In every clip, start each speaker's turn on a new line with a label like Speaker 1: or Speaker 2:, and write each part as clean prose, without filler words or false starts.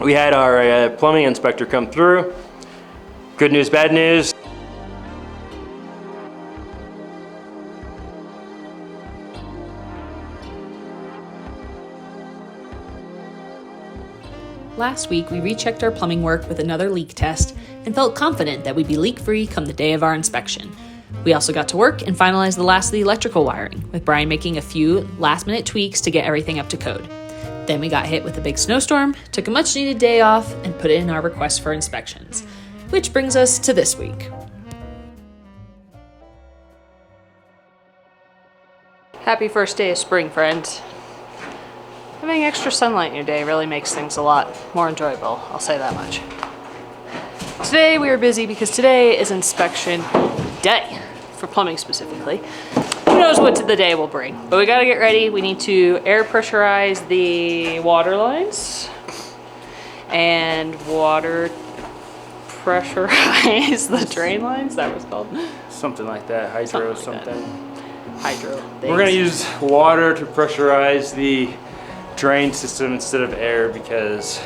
Speaker 1: We had our plumbing inspector come through. Good news, bad news.
Speaker 2: Last week, we rechecked our plumbing work with another leak test and felt confident that we'd be leak-free come the day of our inspection. We also got to work and finalized the last of the electrical wiring, with Brian making a few last-minute tweaks to get everything up to code. Then we got hit with a big snowstorm, took a much-needed day off, and put in our request for inspections. Which brings us to this week. Happy first day of spring, friends. Having extra sunlight in your day really makes things a lot more enjoyable, I'll say that much. Today we are busy because today is inspection day, for plumbing specifically. Who knows what the day will bring, but we gotta get ready. We need to air pressurize the water lines and water pressurize the drain lines, that was called?
Speaker 1: Something like that, hydro something.
Speaker 2: Hydro.
Speaker 1: We're gonna use water to pressurize the drain system instead of air because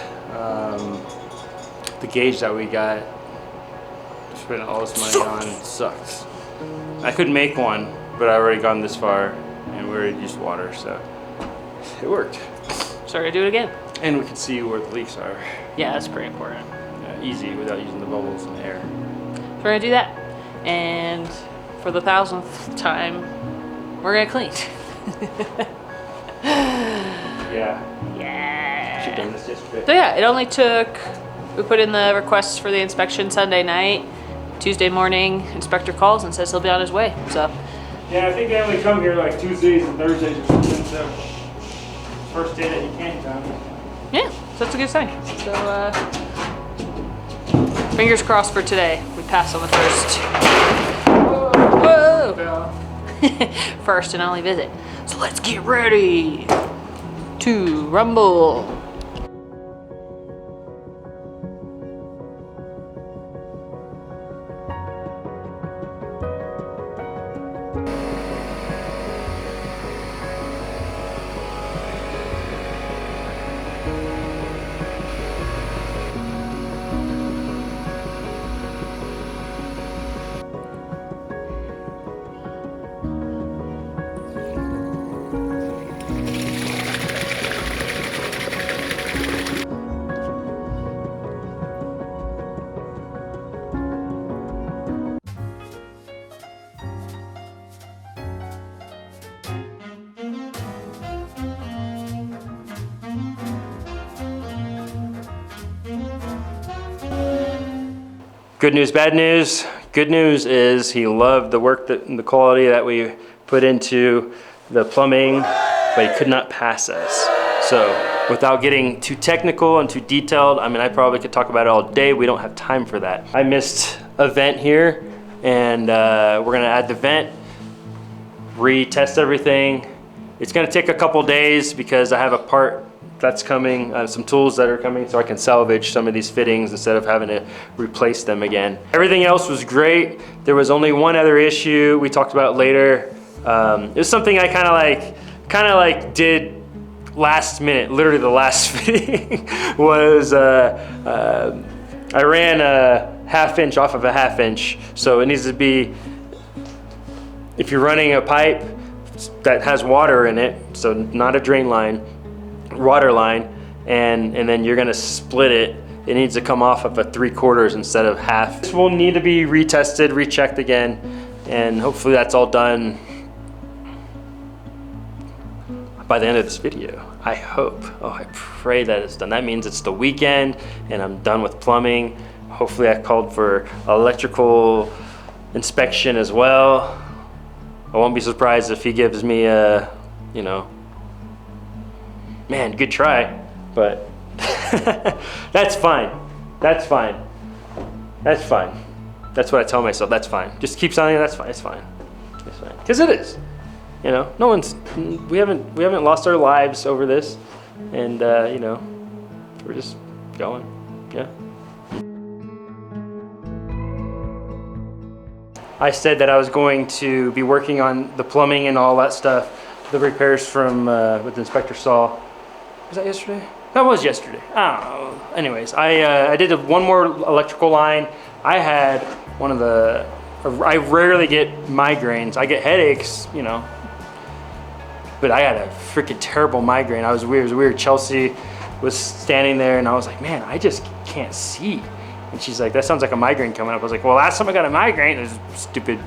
Speaker 1: the gauge that we got spent all this money on sucks. I could make one, but I already gone this far and we already used water, so it worked.
Speaker 2: So we're gonna do it again.
Speaker 1: And we can see where the leaks are.
Speaker 2: Yeah, that's pretty important.
Speaker 1: Easy without using the bubbles in the air.
Speaker 2: So we're gonna do that. And for the 1000th time, we're gonna clean.
Speaker 1: Yeah.
Speaker 2: Yeah.
Speaker 1: Should've done this yesterday.
Speaker 2: So yeah, it only took, we put in the requests for the inspection Sunday night. Tuesday morning, inspector calls and says he'll be on his way, so.
Speaker 1: Yeah, I think they only come here like Tuesdays and Thursdays or something, so first day that you can't come.
Speaker 2: Yeah, so that's a good sign. So, fingers crossed for today. We pass on the first. Whoa! First and only visit. So let's get ready to rumble.
Speaker 1: Good news, bad news. Good news is he loved the work and the quality that we put into the plumbing, but he could not pass us. So without getting too technical and too detailed, I mean, I probably could talk about it all day. We don't have time for that. I missed a vent here, and we're gonna add the vent, retest everything. It's gonna take a couple days because I have a part that's coming, some tools that are coming, so I can salvage some of these fittings instead of having to replace them again. Everything else was great. There was only one other issue we talked about later. It was something I kind of like did last minute, literally the last fitting was I ran a 1/2 inch off of a 1/2 inch, so it needs to be, if you're running a pipe that has water in it, so not a drain line, water line, and then you're gonna split it, it needs to come off of a 3/4 instead of half. This will need to be retested, rechecked again, and hopefully that's all done by the end of this video. I hope. Oh, I pray that it's done. That means it's the weekend and I'm done with plumbing. Hopefully I called for electrical inspection as well. I won't be surprised if he gives me a, you know, man, good try, but that's fine. That's fine. That's fine. That's what I tell myself, that's fine. Just keep telling you that's fine, it's fine. It's fine, because it is. You know, no one's, we haven't lost our lives over this, and you know, we're just going, yeah. I said that I was going to be working on the plumbing and all that stuff, the repairs from with Inspector Saul. Was that yesterday? That was yesterday. I don't know. Anyways, I did one more electrical line. I had one of the, I rarely get migraines. I get headaches, you know, but I had a freaking terrible migraine. It was weird. Chelsea was standing there and I was like, man, I just can't see. And she's like, that sounds like a migraine coming up. I was like, well, last time I got a migraine, this stupid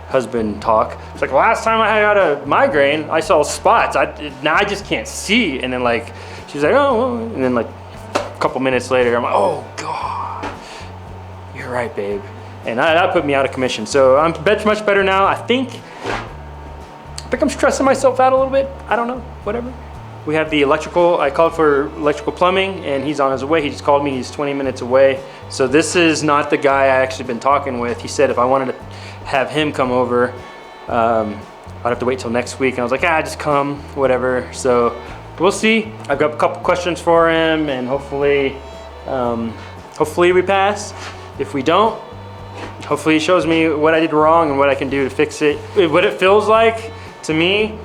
Speaker 1: husband talk. It's like, last time I got a migraine, I saw spots. Now I just can't see. And then like, she's like, oh, well. And then like a couple minutes later, I'm like, oh God, you're right, babe. And that put me out of commission. So I'm much better now. I think I'm stressing myself out a little bit. I don't know, whatever. We have the electrical, I called for electrical plumbing and he's on his way. He just called me, he's 20 minutes away. So this is not the guy I actually been talking with. He said if I wanted to have him come over, I'd have to wait till next week. And I was like, just come, whatever. So we'll see. I've got a couple questions for him and hopefully we pass. If we don't, hopefully he shows me what I did wrong and what I can do to fix it. What it feels like to me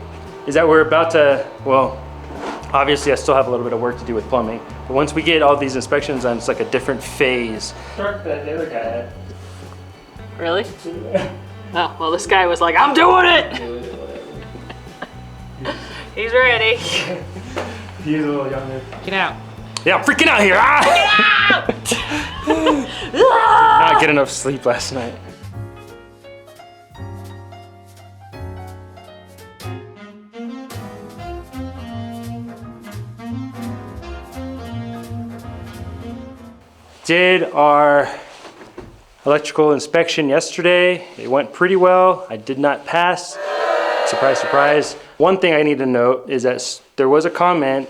Speaker 1: is that we're about to, well, obviously I still have a little bit of work to do with plumbing, but once we get all these inspections done, it's like a different phase. Start that the other guy had.
Speaker 2: Really? Oh, well, this guy was like, I'm doing it! He's ready.
Speaker 1: He's a little younger.
Speaker 2: Get out.
Speaker 1: Yeah, I'm freaking out here.
Speaker 2: Get out!
Speaker 1: Not get enough sleep last night. Did our electrical inspection yesterday. It went pretty well. I did not pass. Surprise, surprise. One thing I need to note is that there was a comment,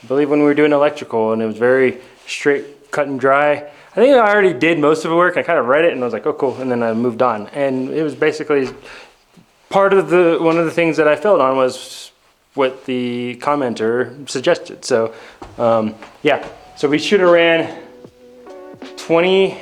Speaker 1: I believe when we were doing electrical, and it was very straight, cut and dry. I think I already did most of the work. I kind of read it and I was like, oh cool, and then I moved on. And it was basically one of the things that I failed on was what the commenter suggested. So yeah, so we should have ran 20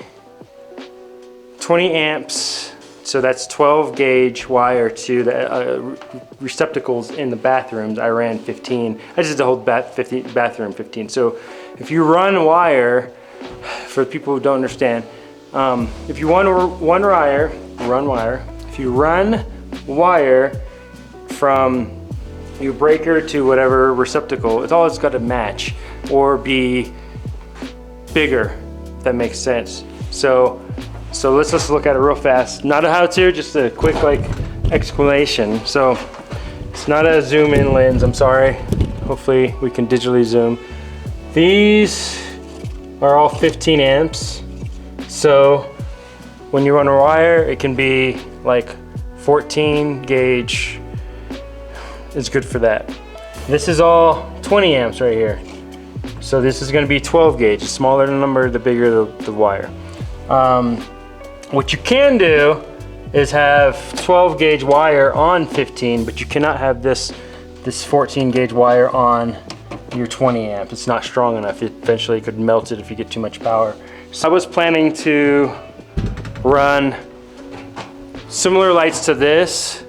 Speaker 1: amps, so that's 12 gauge wire to the receptacles in the bathrooms. I ran 15. I just did the whole bathroom 15. So if you run wire, for people who don't understand, if you run wire, if you run wire from your breaker to whatever receptacle, it's always got to match or be bigger. If that makes sense. So let's just look at it real fast. Not a how-to, just a quick like explanation. So it's not a zoom in lens, I'm sorry. Hopefully we can digitally zoom. These are all 15 amps. So when you run a wire, it can be like 14 gauge. It's good for that. This is all 20 amps right here. So this is going to be 12 gauge. The smaller the number, the bigger the wire. What you can do is have 12 gauge wire on 15, but you cannot have this 14 gauge wire on your 20 amp. It's not strong enough. It eventually could melt it if you get too much power. So I was planning to run similar lights to this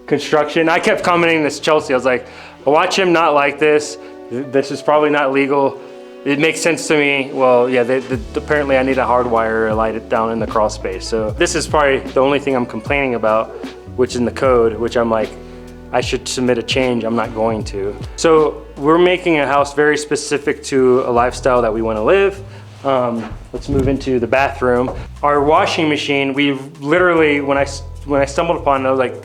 Speaker 1: construction. I kept commenting this Chelsea. I was like, watch him not like this. This is probably not legal. It makes sense to me. Well, yeah, apparently I need a hardwire light it down in the crawl space. So this is probably the only thing I'm complaining about, which is in the code, which I'm like, I should submit a change. I'm not going to. So we're making a house very specific to a lifestyle that we want to live. Let's move into the bathroom. Our washing machine, we literally, when I stumbled upon it, I was like,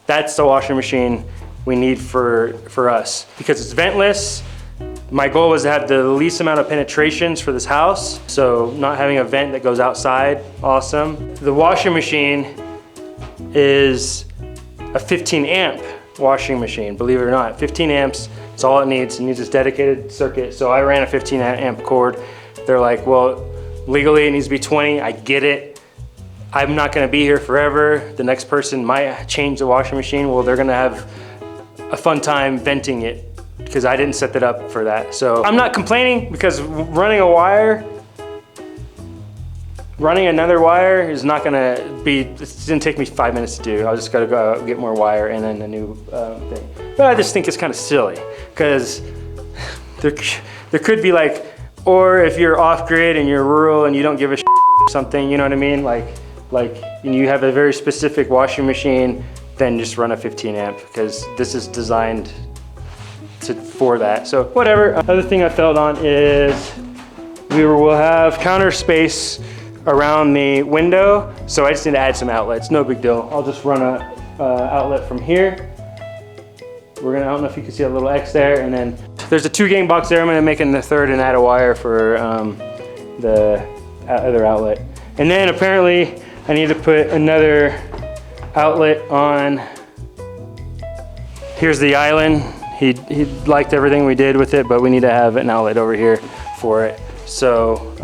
Speaker 1: that's the washing machine we need for us. Because it's ventless. My goal was to have the least amount of penetrations for this house. So not having a vent that goes outside, awesome. The washing machine is a 15 amp washing machine, believe it or not. 15 amps, it's all it needs. It needs this dedicated circuit. So I ran a 15 amp cord. They're like, well, legally it needs to be 20, I get it. I'm not gonna be here forever. The next person might change the washing machine. Well, they're gonna have a fun time venting it because I didn't set that up for that. So I'm not complaining because running a wire, running another wire is not gonna be, it's gonna take me 5 minutes to do. I'll just gotta go out, get more wire and then a new thing. But I just think it's kind of silly because there could be like, or if you're off grid and you're rural and you don't give a something, you know what I mean? Like you have a very specific washing machine, then just run a 15 amp because this is designed for that. So whatever. Other thing I failed on is we'll have counter space around the window. So I just need to add some outlets, no big deal. I'll just run a outlet from here. I don't know if you can see a little X there, and then there's a 2-gang box there. I'm gonna make in the third and add a wire for the other outlet. And then apparently I need to put another outlet on, here's the island. He liked everything we did with it, but we need to have an outlet over here for it. So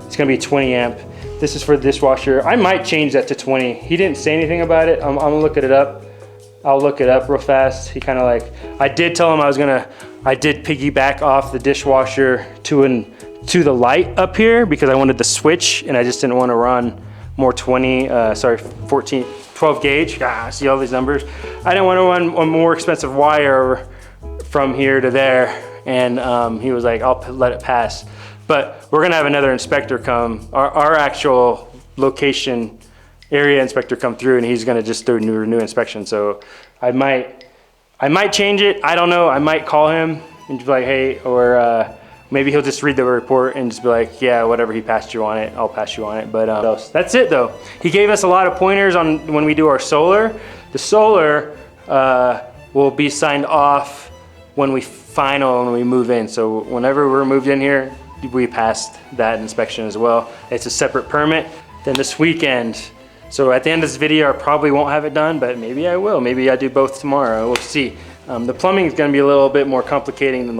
Speaker 1: it's gonna be 20 amp. This is for the dishwasher. I might change that to 20. He didn't say anything about it. I'm gonna look it up. I'll look it up real fast. He kind of like, I did tell him I did piggyback off the dishwasher to the light up here because I wanted the switch and I just didn't want to run more 12 gauge. See all these numbers? I didn't want to run a more expensive wire from here to there. And he was like, I'll let it pass. But we're gonna have another inspector come, our actual location area inspector come through, and he's gonna just do a new inspection. So I might change it. I don't know. I might call him and be like, hey, or maybe he'll just read the report and just be like, yeah, whatever, he passed you on it, I'll pass you on it. But that's it though. He gave us a lot of pointers on when we do our solar. The solar will be signed off when we move in. So whenever we're moved in here, we passed that inspection as well. It's a separate permit. Then this weekend, so at the end of this video, I probably won't have it done, but maybe I will. Maybe I do both tomorrow. We'll see. The plumbing is going to be a little bit more complicating than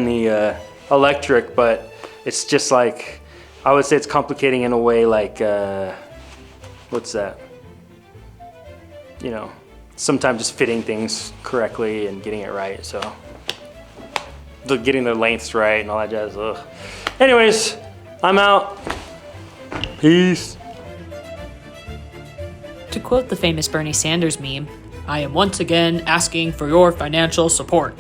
Speaker 1: the electric, but it's just like, I would say it's complicating in a way like, what's that? You know, sometimes just fitting things correctly and getting it right. So getting the lengths right and all that jazz. Ugh. Anyways, I'm out. Peace.
Speaker 2: To quote the famous Bernie Sanders meme, I am once again asking for your financial support.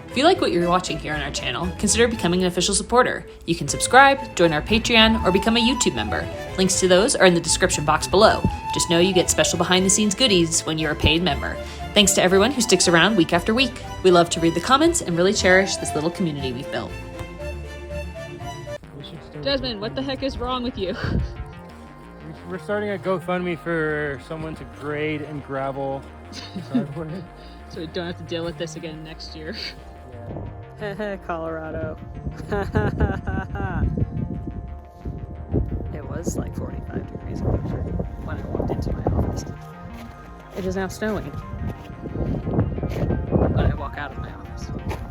Speaker 2: If you like what you're watching here on our channel, consider becoming an official supporter. You can subscribe, join our Patreon, or become a YouTube member. Links to those are in the description box below. Just know you get special behind-the-scenes goodies when you're a paid member. Thanks to everyone who sticks around week after week. We love to read the comments and really cherish this little community we've built. Desmond, what the heck is wrong with you?
Speaker 1: We're starting a GoFundMe for someone to grade and gravel.
Speaker 2: So we don't have to deal with this again next year. Yeah. Colorado. It was like 45 degrees when I walked into my office. It is now snowing.